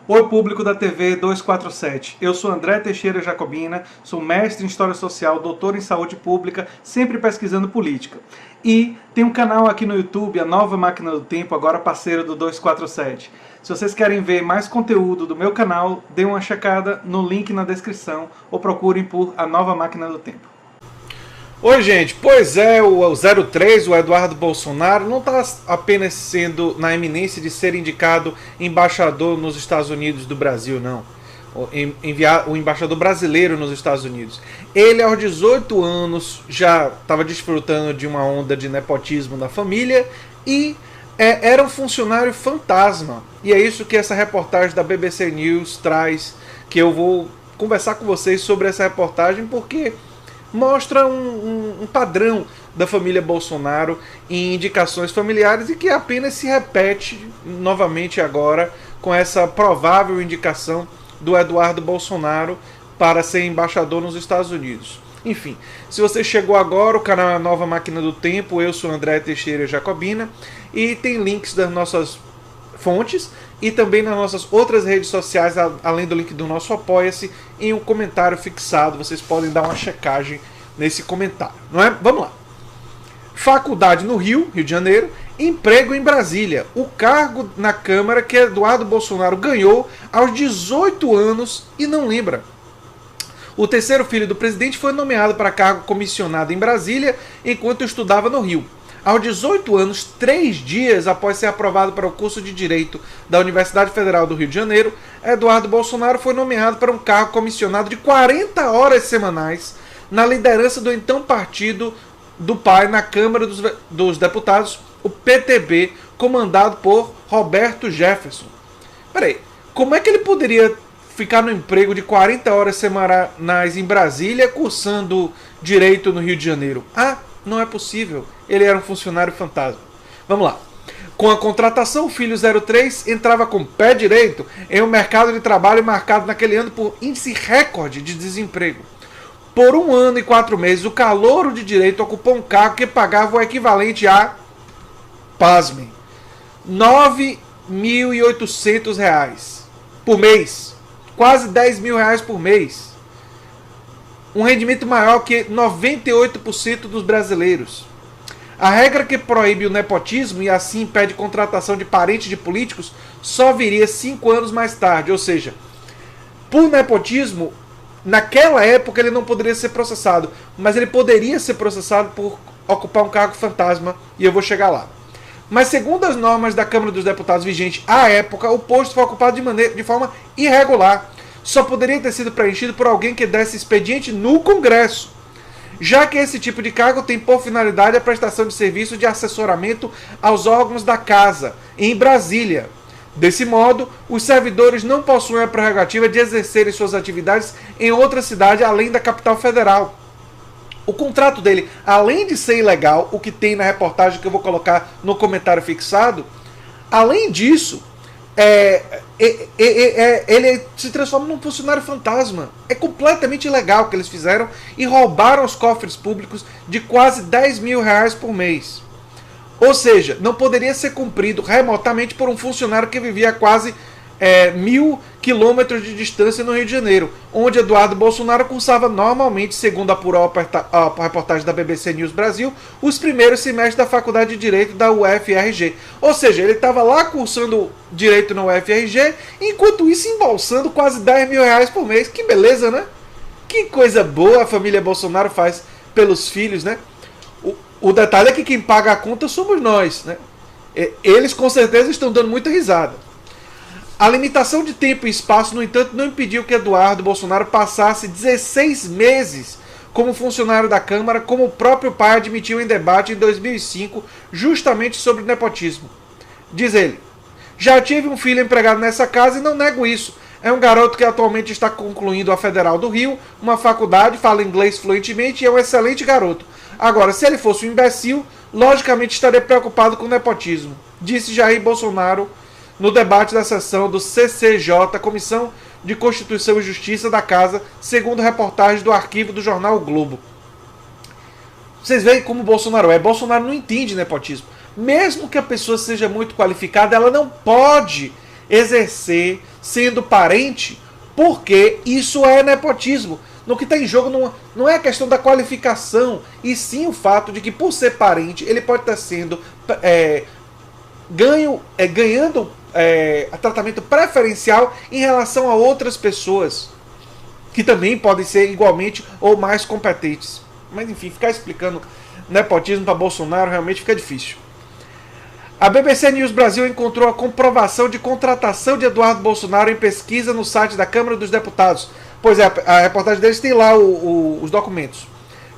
Oi, público da TV 247. Eu sou André Teixeira Jacobina, sou mestre em História Social, doutor em Saúde Pública, sempre pesquisando política. E tem um canal aqui no YouTube, a Nova Máquina do Tempo, agora parceiro do 247. Se vocês querem ver mais conteúdo do meu canal, dê uma checada no link na descrição ou procurem por a Nova Máquina do Tempo. Oi, gente. Pois é, o 03, o Eduardo Bolsonaro, não está apenas sendo na eminência de ser indicado embaixador nos Estados Unidos do Brasil, não. O embaixador brasileiro nos Estados Unidos. Ele, aos 18 anos, já estava desfrutando de uma onda de nepotismo na família e era um funcionário fantasma. E é isso que essa reportagem da BBC News traz, que eu vou conversar com vocês sobre essa reportagem, porque mostra um padrão da família Bolsonaro em indicações familiares e que apenas se repete novamente agora com essa provável indicação do Eduardo Bolsonaro para ser embaixador nos Estados Unidos. Enfim, se você chegou agora, o canal é a Nova Máquina do Tempo, eu sou André Teixeira Jacobina e tem links das nossas fontes e também nas nossas outras redes sociais, além do link do nosso Apoia-se, em um comentário fixado. Vocês podem dar uma checagem nesse comentário, não é? Vamos lá. Faculdade no Rio de Janeiro, emprego em Brasília. O cargo na Câmara que Eduardo Bolsonaro ganhou aos 18 anos e não lembra. O terceiro filho do presidente foi nomeado para cargo comissionado em Brasília enquanto estudava no Rio. Aos 18 anos, 3 dias após ser aprovado para o curso de Direito da Universidade Federal do Rio de Janeiro, Eduardo Bolsonaro foi nomeado para um cargo comissionado de 40 horas semanais na liderança do então partido do pai na Câmara dos Deputados, o PTB, comandado por Roberto Jefferson. Peraí, como é que ele poderia ficar no emprego de 40 horas semanais em Brasília, cursando Direito no Rio de Janeiro? Ah, não é possível. Ele era um funcionário fantasma. Vamos lá. Com a contratação, o filho 03 entrava com o pé direito em um mercado de trabalho marcado naquele ano por índice recorde de desemprego. Por 1 ano e 4 meses, o calouro de direito ocupou um cargo que pagava o equivalente a, pasmem, R$ 9.800 por mês. Quase R$ 10.000 por mês. Um rendimento maior que 98% dos brasileiros. A regra que proíbe o nepotismo e assim impede contratação de parentes de políticos só viria 5 anos mais tarde. Ou seja, por nepotismo, naquela época ele não poderia ser processado, mas ele poderia ser processado por ocupar um cargo fantasma, e eu vou chegar lá. Mas segundo as normas da Câmara dos Deputados vigentes à época, o posto foi ocupado de forma irregular. Só poderia ter sido preenchido por alguém que desse expediente no Congresso, já que esse tipo de cargo tem por finalidade a prestação de serviço de assessoramento aos órgãos da Casa, em Brasília. Desse modo, os servidores não possuem a prerrogativa de exercerem suas atividades em outra cidade além da capital federal. O contrato dele, além de ser ilegal, o que tem na reportagem que eu vou colocar no comentário fixado, além disso, ele se transforma num funcionário fantasma. É completamente ilegal o que eles fizeram e roubaram os cofres públicos de quase R$ 10.000 por mês. Ou seja, não poderia ser cumprido remotamente por um funcionário que vivia a quase 1.000 quilômetros de distância no Rio de Janeiro, onde Eduardo Bolsonaro cursava normalmente, segundo apurou a reportagem da BBC News Brasil, os primeiros semestres da Faculdade de Direito da UFRG. Ou seja, ele estava lá cursando Direito na UFRG, enquanto isso embolsando quase R$ 10.000 por mês. Que beleza, né? Que coisa boa a família Bolsonaro faz pelos filhos, né? O detalhe é que quem paga a conta somos nós, né? Eles com certeza estão dando muita risada. A limitação de tempo e espaço, no entanto, não impediu que Eduardo Bolsonaro passasse 16 meses como funcionário da Câmara, como o próprio pai admitiu em debate em 2005, justamente sobre nepotismo. Diz ele: já tive um filho empregado nessa casa e não nego isso. É um garoto que atualmente está concluindo a Federal do Rio, uma faculdade, fala inglês fluentemente e é um excelente garoto. Agora, se ele fosse um imbecil, logicamente estaria preocupado com o nepotismo, disse Jair Bolsonaro no debate da sessão do CCJ, Comissão de Constituição e Justiça da Casa, segundo reportagem do arquivo do jornal o Globo. Vocês veem como Bolsonaro é. Bolsonaro não entende nepotismo. Mesmo que a pessoa seja muito qualificada, ela não pode exercer sendo parente, porque isso é nepotismo. No que está em jogo não é a questão da qualificação, e sim o fato de que, por ser parente, ele pode estar sendo ganhando tratamento preferencial em relação a outras pessoas que também podem ser igualmente ou mais competentes. Mas enfim, ficar explicando nepotismo para Bolsonaro realmente fica difícil. A BBC News Brasil encontrou a comprovação de contratação de Eduardo Bolsonaro em pesquisa no site da Câmara dos Deputados. Pois é, a reportagem deles tem lá os documentos.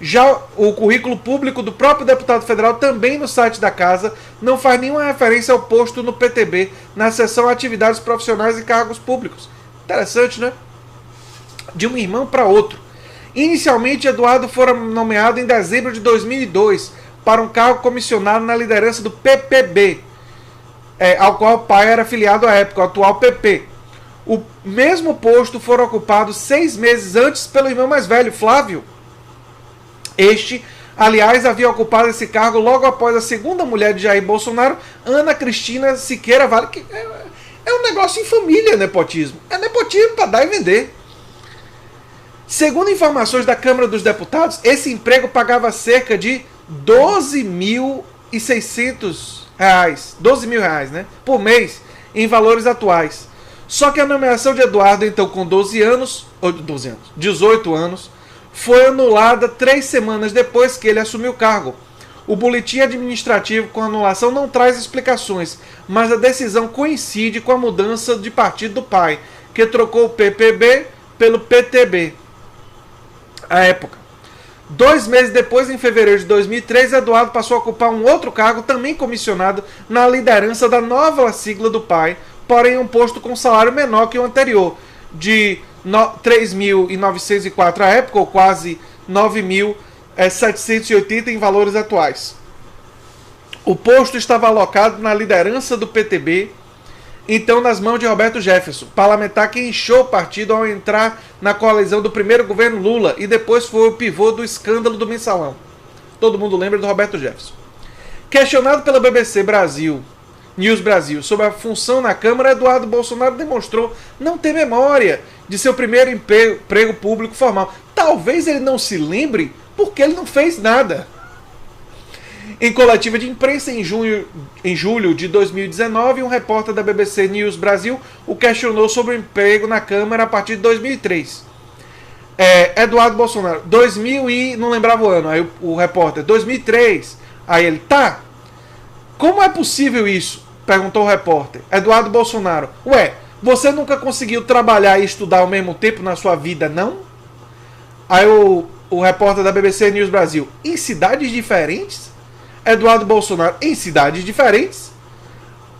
Já o currículo público do próprio deputado federal, também no site da casa, não faz nenhuma referência ao posto no PTB, na seção Atividades Profissionais e Cargos Públicos. Interessante, né? De um irmão para outro. Inicialmente, Eduardo fora nomeado em dezembro de 2002 para um cargo comissionado na liderança do PPB, ao qual o pai era afiliado à época, o atual PP. O mesmo posto foi ocupado 6 meses antes pelo irmão mais velho, Flávio. Este, aliás, havia ocupado esse cargo logo após a segunda mulher de Jair Bolsonaro, Ana Cristina Siqueira Vale. Que é um negócio em família, nepotismo. É nepotismo para dar e vender. Segundo informações da Câmara dos Deputados, esse emprego pagava cerca de R$12.600, R$12.000, né, por mês, em valores atuais. Só que a nomeação de Eduardo, então com 18 anos, foi anulada 3 semanas depois que ele assumiu o cargo. O boletim administrativo com a anulação não traz explicações, mas a decisão coincide com a mudança de partido do pai, que trocou o PPB pelo PTB. À época. 2 meses depois, em fevereiro de 2003, Eduardo passou a ocupar um outro cargo, também comissionado, na liderança da nova sigla do pai, porém um posto com salário menor que o anterior, de R$3.904 à época, ou quase R$9.780 em valores atuais. O posto estava alocado na liderança do PTB, então nas mãos de Roberto Jefferson, parlamentar que inchou o partido ao entrar na coalizão do primeiro governo Lula e depois foi o pivô do escândalo do mensalão. Todo mundo lembra do Roberto Jefferson. Questionado pela BBC News Brasil sobre a função na Câmara, Eduardo Bolsonaro demonstrou não ter memória de seu primeiro emprego público formal. Talvez ele não se lembre porque ele não fez nada. Em coletiva de imprensa em julho de 2019, um repórter da BBC News Brasil o questionou sobre o emprego na Câmara a partir de 2003. Eduardo Bolsonaro, 2000 e... não lembrava o ano, aí o repórter, 2003. Aí ele, tá, como é possível isso? Perguntou o repórter. Eduardo Bolsonaro, ué, você nunca conseguiu trabalhar e estudar ao mesmo tempo na sua vida, não? Aí o repórter da BBC News Brasil, em cidades diferentes? Eduardo Bolsonaro, em cidades diferentes?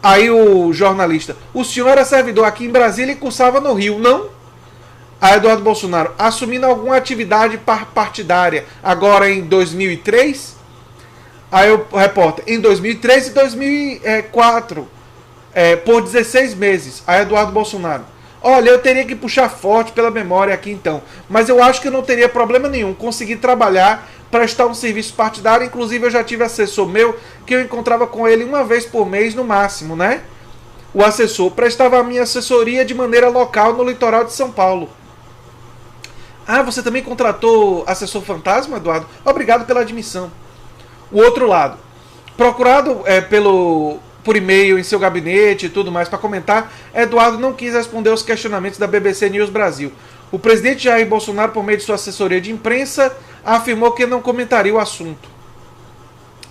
Aí o jornalista, o senhor era servidor aqui em Brasília e cursava no Rio, não? Aí Eduardo Bolsonaro, assumindo alguma atividade partidária, agora em 2003? Aí o repórter, em 2003 e 2004, por 16 meses. Aí Eduardo Bolsonaro, olha, eu teria que puxar forte pela memória aqui então, mas eu acho que não teria problema nenhum conseguir trabalhar, prestar um serviço partidário. Inclusive eu já tive assessor meu que eu encontrava com ele uma vez por mês no máximo, né? O assessor prestava a minha assessoria de maneira local no litoral de São Paulo. Ah, você também contratou assessor fantasma, Eduardo? Obrigado pela admissão. O outro lado, procurado por e-mail em seu gabinete e tudo mais para comentar, Eduardo não quis responder aos questionamentos da BBC News Brasil. O presidente Jair Bolsonaro, por meio de sua assessoria de imprensa, afirmou que não comentaria o assunto.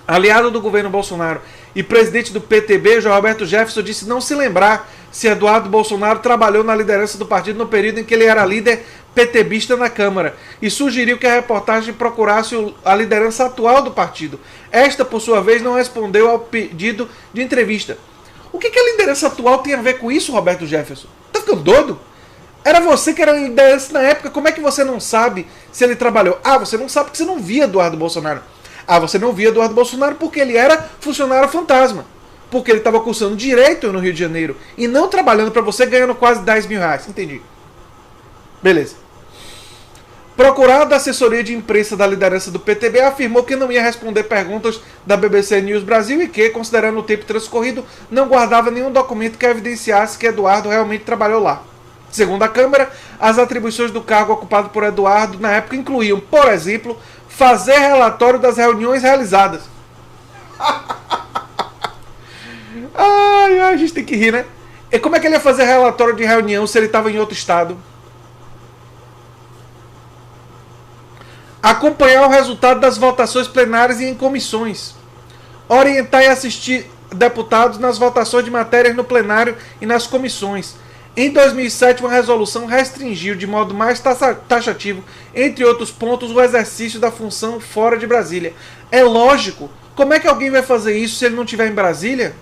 Aliado do governo Bolsonaro e presidente do PTB, João Roberto Jefferson, disse não se lembrar se Eduardo Bolsonaro trabalhou na liderança do partido no período em que ele era líder PTBista na Câmara, e sugeriu que a reportagem procurasse a liderança atual do partido. Esta, por sua vez, não respondeu ao pedido de entrevista. O que a liderança atual tem a ver com isso, Roberto Jefferson? Tá ficando doido? Era você que era liderança na época, como é que você não sabe se ele trabalhou? Ah, você não sabe porque você não via Eduardo Bolsonaro. Ah, você não via Eduardo Bolsonaro porque ele era funcionário fantasma. Porque ele estava cursando direito no Rio de Janeiro e não trabalhando para você ganhando quase R$10.000. Entendi. Beleza. Procurado da assessoria de imprensa da liderança do PTB, afirmou que não ia responder perguntas da BBC News Brasil e que, considerando o tempo transcorrido, não guardava nenhum documento que evidenciasse que Eduardo realmente trabalhou lá. Segundo a Câmara, as atribuições do cargo ocupado por Eduardo na época incluíam, por exemplo, fazer relatório das reuniões realizadas. Ai, a gente tem que rir, né? E como é que ele ia fazer relatório de reunião se ele estava em outro estado? Acompanhar o resultado das votações plenárias e em comissões. Orientar e assistir deputados nas votações de matérias no plenário e nas comissões. Em 2007, uma resolução restringiu de modo mais taxativo, entre outros pontos, o exercício da função fora de Brasília. É lógico. Como é que alguém vai fazer isso se ele não estiver em Brasília?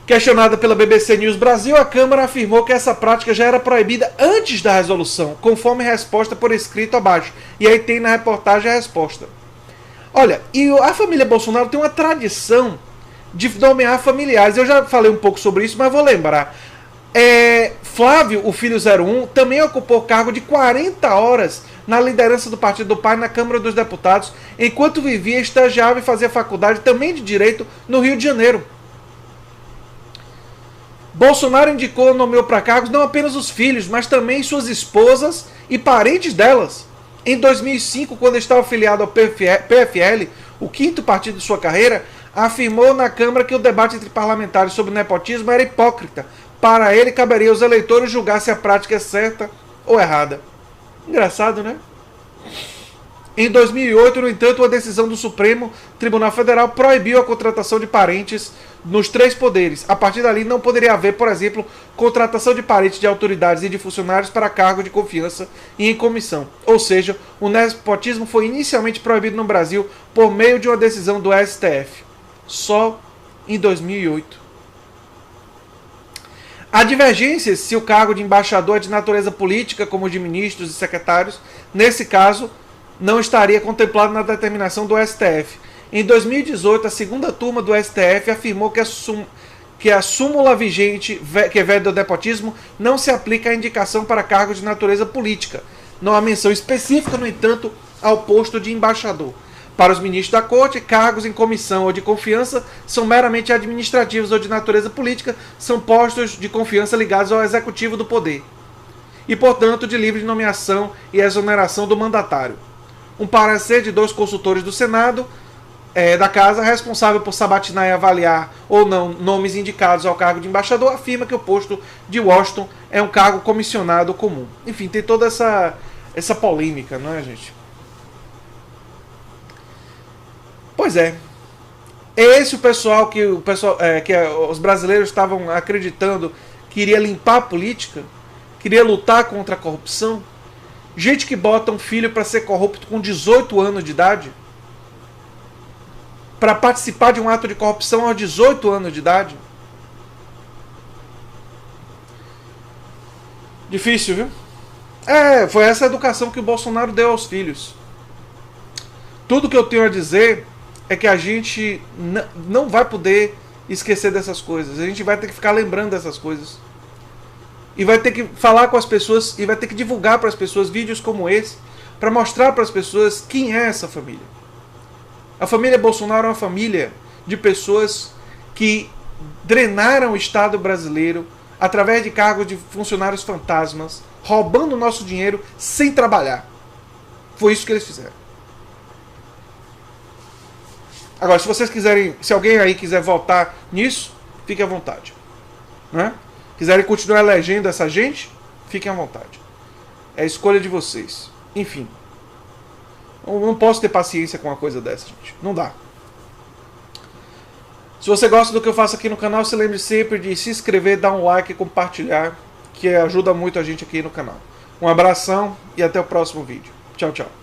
Questionada pela BBC News Brasil, a Câmara afirmou que essa prática já era proibida antes da resolução, conforme resposta por escrito abaixo. E aí tem na reportagem a resposta. Olha, e a família Bolsonaro tem uma tradição de nomear familiares. Eu já falei um pouco sobre isso, mas vou lembrar. Flávio, o filho 01, também ocupou cargo de 40 horas na liderança do partido do pai na Câmara dos Deputados, enquanto vivia, estagiava e fazia faculdade também de Direito no Rio de Janeiro. Bolsonaro indicou e nomeou para cargos não apenas os filhos, mas também suas esposas e parentes delas. Em 2005, quando estava afiliado ao PFL, o quinto partido de sua carreira, afirmou na Câmara que o debate entre parlamentares sobre nepotismo era hipócrita. Para ele, caberia aos eleitores julgar se a prática é certa ou errada. Engraçado, né? Em 2008, no entanto, a decisão do Supremo Tribunal Federal proibiu a contratação de parentes nos três poderes. A partir dali, não poderia haver, por exemplo, contratação de parentes de autoridades e de funcionários para cargo de confiança e em comissão. Ou seja, o nepotismo foi inicialmente proibido no Brasil por meio de uma decisão do STF. Só em 2008. Há divergências se o cargo de embaixador é de natureza política, como o de ministros e secretários. Nesse caso, não estaria contemplado na determinação do STF. Em 2018, a segunda turma do STF afirmou que a súmula vigente, que veda o nepotismo, não se aplica à indicação para cargos de natureza política. Não há menção específica, no entanto, ao posto de embaixador. Para os ministros da Corte, cargos em comissão ou de confiança são meramente administrativos ou de natureza política, são postos de confiança ligados ao executivo do poder. E, portanto, de livre nomeação e exoneração do mandatário. Um parecer de 2 consultores do Senado, da Casa, responsável por sabatinar e avaliar ou não nomes indicados ao cargo de embaixador, afirma que o posto de Washington é um cargo comissionado comum. Enfim, tem toda essa polêmica, não é, gente? Pois é. Esse o pessoal que os brasileiros estavam acreditando que iria limpar a política, queria lutar contra a corrupção. Gente que bota um filho para ser corrupto com 18 anos de idade, para participar de um ato de corrupção aos 18 anos de idade. Difícil, viu? Foi essa a educação que o Bolsonaro deu aos filhos. Tudo que eu tenho a dizer é que a gente não vai poder esquecer dessas coisas. A gente vai ter que ficar lembrando dessas coisas. E vai ter que falar com as pessoas e vai ter que divulgar para as pessoas vídeos como esse para mostrar para as pessoas quem é essa família. A família Bolsonaro é uma família de pessoas que drenaram o Estado brasileiro através de cargos de funcionários fantasmas, roubando o nosso dinheiro sem trabalhar. Foi isso que eles fizeram. Agora, se vocês quiserem, se alguém aí quiser votar nisso, fique à vontade. Né? Quiserem continuar elegendo essa gente, fiquem à vontade. É a escolha de vocês. Enfim. Eu não posso ter paciência com uma coisa dessa, gente. Não dá. Se você gosta do que eu faço aqui no canal, se lembre sempre de se inscrever, dar um like e compartilhar, que ajuda muito a gente aqui no canal. Um abração e até o próximo vídeo. Tchau, tchau.